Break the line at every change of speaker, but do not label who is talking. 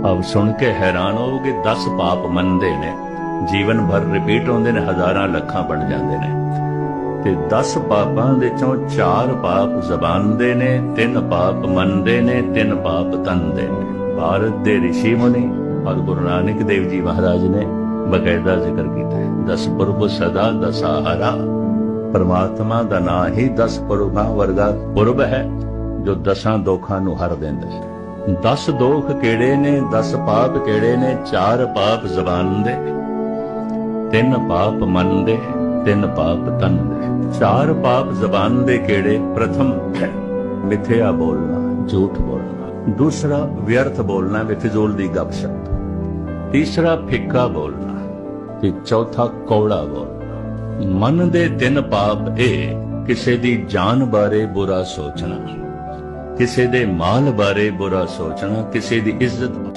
अब सुन के हैरान होगे 10 पाप मनते ने, जीवन भर रिपीट होंदे ने, हज़ारां लखां बन जाते ने। ते 10 पापां दे चों 4 पाप जबान दे ने, 3 पाप मन दे ने, 3 पाप तन दे ने। भारत दे ऋषि मुनि और गुरु नानक देव जी महाराज ने बकायदा जिक्र किया है। 10 पुरब सदा दसाहरा, परमात्मा दा नां ही 10 पुरबां वर्गा पुरब है जो 10 दोखां नूं हर देंदा है। 10 दोख केड़े ने, 10 पाप केड़े ने? 4 पाप जबान दे, 3 पाप मन दे, 3 पाप तन दे। 4 पाप जबान दे केड़े? प्रथम मिथ्या बोलना, झूठ बोलना। दूसरा व्यर्थ बोलना, बेफिजूल दी गपशप। तीसरा फिक्का बोलना ते चौथा कौड़ा बोलना। मन दे 3 पाप ए किसे दी जान बारे बुरा सोचना, किसी दे माल बारे बुरा सोचना, किसी दी इज्जत